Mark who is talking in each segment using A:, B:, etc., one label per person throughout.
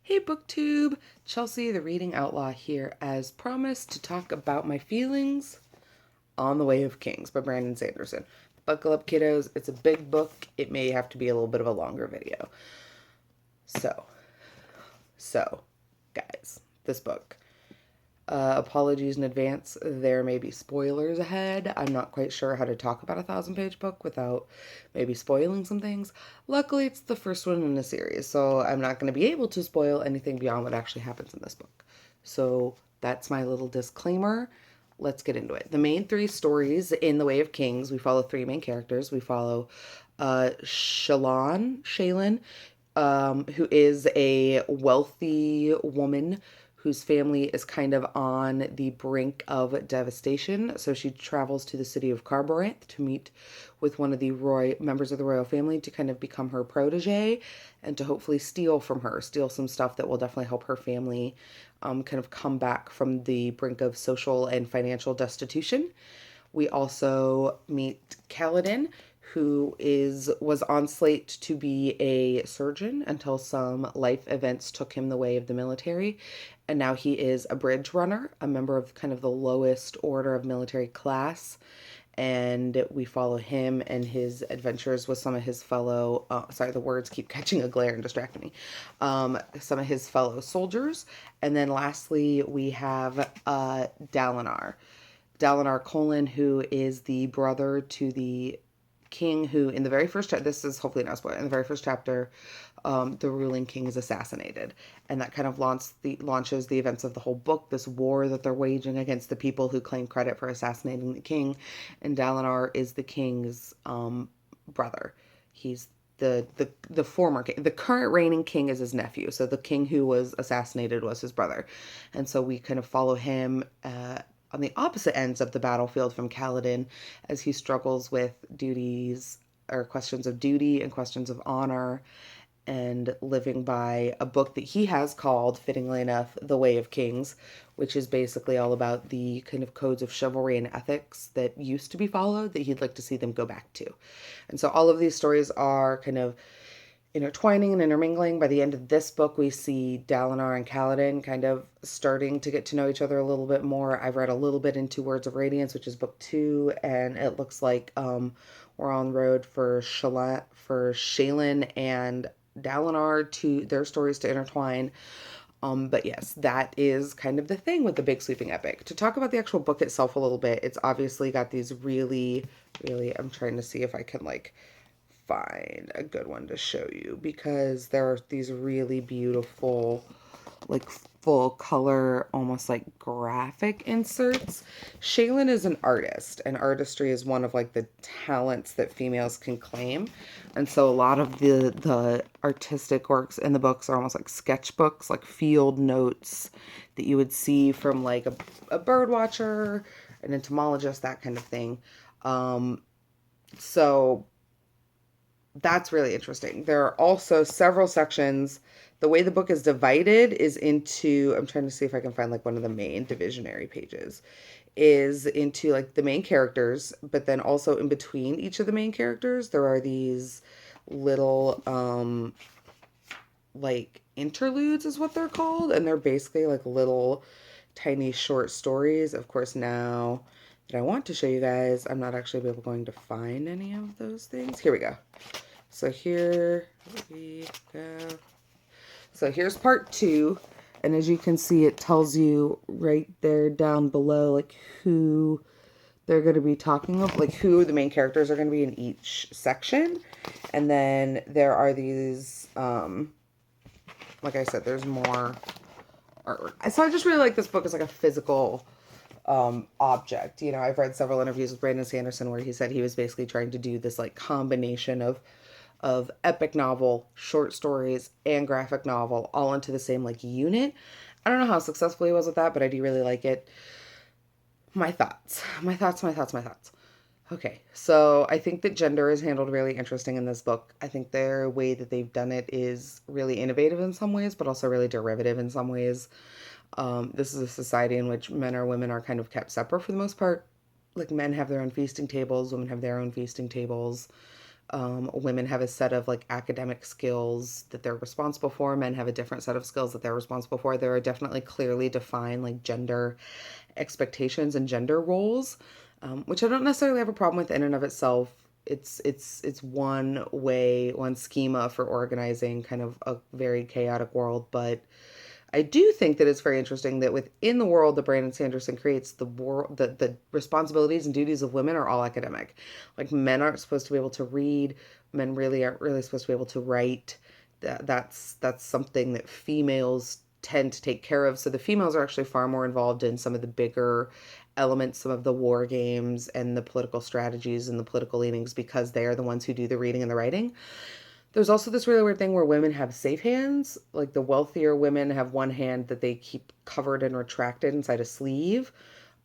A: Hey BookTube, Chelsea the Reading Outlaw here as promised to talk about my feelings on The Way of Kings by Brandon Sanderson. Buckle up kiddos, it's a big book. It may have to be a little bit of a longer video. So, guys, this book. Apologies in advance. There may be spoilers ahead. I'm not quite sure how to talk about a 1,000-page book without maybe spoiling some things. Luckily, it's the first one in the series, so I'm not going to be able to spoil anything beyond what actually happens in this book. So that's my little disclaimer. Let's get into it. The main three stories in The Way of Kings, we follow three main characters. We follow Shaylin, who is a wealthy woman whose family is kind of on the brink of devastation. So she travels to the city of Carboranth to meet with one of the members of the royal family to kind of become her protege and to hopefully steal some stuff that will definitely help her family kind of come back from the brink of social and financial destitution. We also meet Kaladin, who was on slate to be a surgeon until some life events took him the way of the military. And now he is a bridge runner, a member of kind of the lowest order of military class. And we follow him and his adventures with some of his fellow, sorry, the words keep catching a glare and distracting me, some of his fellow soldiers. And then lastly, we have Dalinar Colin, who is the brother to the king who, in the very first chapter, this is hopefully not spoiled, in the very first chapter, the ruling king is assassinated. And that kind of launches the events of the whole book, this war that they're waging against the people who claim credit for assassinating the king. And Dalinar is the king's brother. He's the former king. The current reigning king is his nephew. So the king who was assassinated was his brother. And so we kind of follow him on the opposite ends of the battlefield from Kaladin as he struggles with duties or questions of duty and questions of honor and living by a book that he has called, fittingly enough, The Way of Kings, which is basically all about the kind of codes of chivalry and ethics that used to be followed that he'd like to see them go back to. And so all of these stories are kind of intertwining and intermingling. By the end of this book, we see Dalinar and Kaladin kind of starting to get to know each other a little bit more. I've read a little bit into Words of Radiance, which is book 2, and it looks like we're on the road for Shaylin and Dalinar to their stories to intertwine. But yes, that is kind of the thing with the big sweeping epic. To talk about the actual book itself a little bit, it's obviously got these really, really, I'm trying to see if I can like find a good one to show you because there are these really beautiful like full color, almost like graphic inserts. Shaylin is an artist, and artistry is one of like the talents that females can claim. And so a lot of the artistic works in the books are almost like sketchbooks, like field notes that you would see from like a bird watcher, an entomologist, that kind of thing. So that's really interesting. There are also several sections. The way the book is divided is into, I'm trying to see if I can find like one of the main divisionary pages, is into like the main characters, but then also in between each of the main characters, there are these little, like interludes is what they're called. And they're basically like little tiny short stories. Of course, now that I want to show you guys, I'm not actually going to find any of those things. Here we go. So here we go. So here's part 2. And as you can see, it tells you right there down below, like who they're going to be talking of, like who the main characters are going to be in each section. And then there are these, like I said, there's more artwork. So I just really like this book as like a physical object. You know, I've read several interviews with Brandon Sanderson where he said he was basically trying to do this like combination of epic novel, short stories, and graphic novel all into the same like unit. I don't know how successful he was with that, but I do really like it. My thoughts. Okay, so I think that gender is handled really interesting in this book. I think their way that they've done it is really innovative in some ways, but also really derivative in some ways. This is a society in which men or women are kind of kept separate for the most part. Like men have their own feasting tables, women have their own feasting tables. Women have a set of like academic skills that they're responsible for. Men have a different set of skills that they're responsible for. There are definitely clearly defined like gender expectations and gender roles, which I don't necessarily have a problem with in and of itself. It's one way, one schema for organizing kind of a very chaotic world, but I do think that it's very interesting that within the world that Brandon Sanderson creates, the world, the responsibilities and duties of women are all academic. Like men aren't supposed to be able to read. Men really aren't really supposed to be able to write. That's something that females tend to take care of. So the females are actually far more involved in some of the bigger elements, some of the war games and the political strategies and the political leanings because they are the ones who do the reading and the writing. There's also this really weird thing where women have safe hands. Like the wealthier women have one hand that they keep covered and retracted inside a sleeve,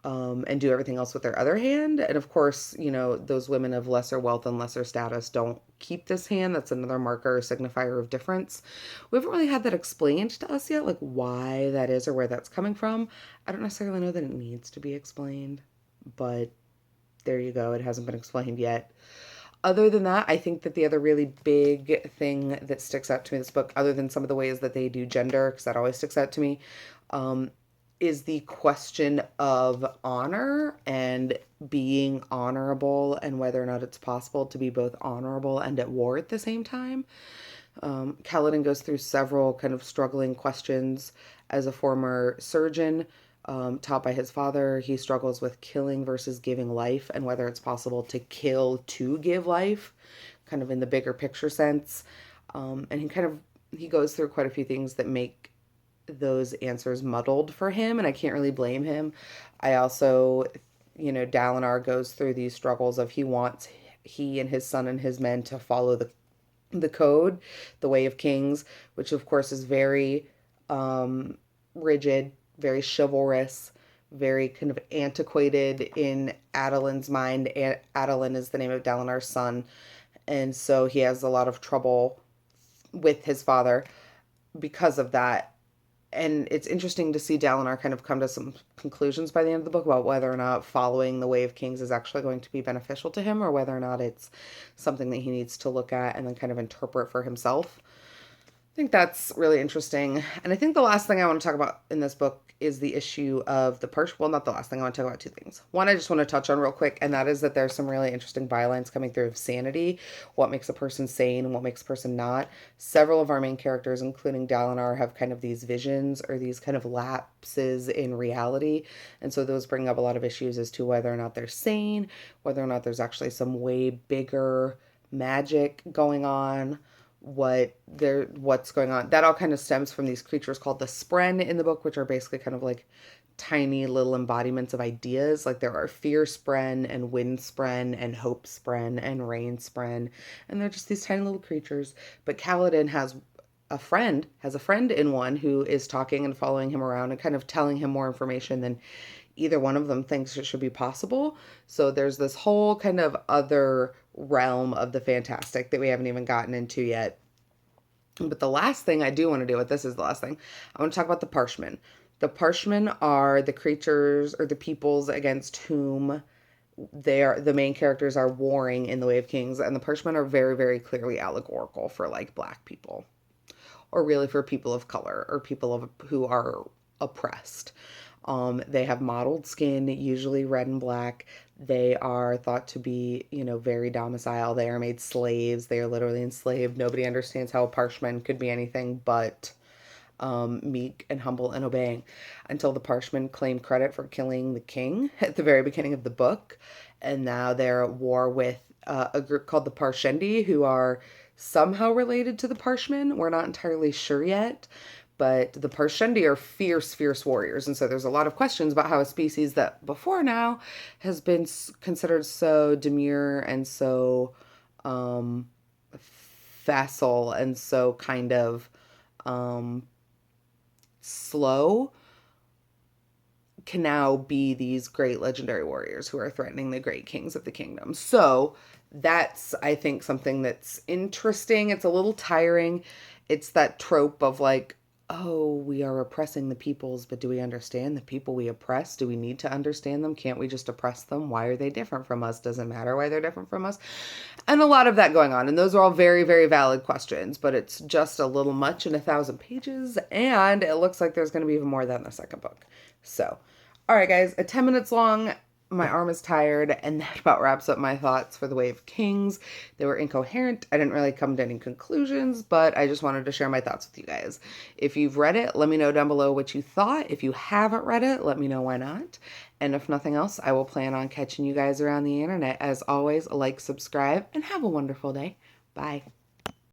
A: and do everything else with their other hand. And of course, those women of lesser wealth and lesser status don't keep this hand. That's another marker or signifier of difference. We haven't really had that explained to us yet, like why that is or where that's coming from. I don't necessarily know that it needs to be explained, but there you go. It hasn't been explained yet. Other than that, I think that the other really big thing that sticks out to me in this book, other than some of the ways that they do gender, because that always sticks out to me, um, is the question of honor and being honorable and whether or not it's possible to be both honorable and at war at the same time. Kaladin goes through several kind of struggling questions as a former surgeon, taught by his father. He struggles with killing versus giving life and whether it's possible to kill to give life, kind of in the bigger picture sense. And he goes through quite a few things that make those answers muddled for him, and I can't really blame him. I also, Dalinar goes through these struggles of he and his son and his men to follow the code, the way of kings, which of course is very rigid, very chivalrous, very kind of antiquated in Adelin's mind. Adelin is the name of Dalinar's son, and so he has a lot of trouble with his father because of that. And it's interesting to see Dalinar kind of come to some conclusions by the end of the book about whether or not following the way of kings is actually going to be beneficial to him or whether or not it's something that he needs to look at and then kind of interpret for himself. I think that's really interesting. And I think the last thing I want to talk about in this book is the issue of the Persian. Well, not the last thing. I want to talk about two things. One, I just want to touch on real quick, and that is that there's some really interesting bylines coming through of sanity, what makes a person sane and what makes a person not. Several of our main characters, including Dalinar, have kind of these visions or these kind of lapses in reality. And so those bring up a lot of issues as to whether or not they're sane, whether or not there's actually some way bigger magic going on, what's going on. That all kind of stems from these creatures called the Spren in the book, which are basically kind of like tiny little embodiments of ideas. Like there are fear Spren and wind Spren and hope Spren and rain Spren, and they're just these tiny little creatures. But Kaladin has a friend in one who is talking and following him around and kind of telling him more information than either one of them thinks it should be possible. So there's this whole kind of other realm of the fantastic that we haven't even gotten into yet. But the last thing I do want to do with this is the last thing. I want to talk about the Parshmen. The Parshmen are the creatures or the peoples against whom the main characters are warring in the Way of Kings, and the Parshmen are very, very clearly allegorical for like black people, or really for people of color or who are oppressed. They have mottled skin, usually red and black. They are thought to be, very docile. They are made slaves. They are literally enslaved. Nobody understands how a Parshman could be anything but meek and humble and obeying until the Parshmen claim credit for killing the king at the very beginning of the book. And now they're at war with a group called the Parshendi, who are somehow related to the Parshmen. We're not entirely sure yet. But the Parshendi are fierce, fierce warriors. And so there's a lot of questions about how a species that before now has been considered so demure and so facile and so kind of slow can now be these great legendary warriors who are threatening the great kings of the kingdom. So that's, I think, something that's interesting. It's a little tiring. It's that trope of like oh, we are oppressing the peoples, but do we understand the people we oppress? Do we need to understand them? Can't we just oppress them? Why are they different from us? Doesn't matter why they're different from us. And a lot of that going on. And those are all very, very valid questions, but it's just a little much in 1,000 pages. And it looks like there's going to be even more than the second book. So, all right, guys, 10 minutes long. My arm is tired, and that about wraps up my thoughts for The Way of Kings. They were incoherent. I didn't really come to any conclusions, but I just wanted to share my thoughts with you guys. If you've read it, let me know down below what you thought. If you haven't read it, let me know why not. And if nothing else, I will plan on catching you guys around the internet. As always, like, subscribe, and have a wonderful day. Bye.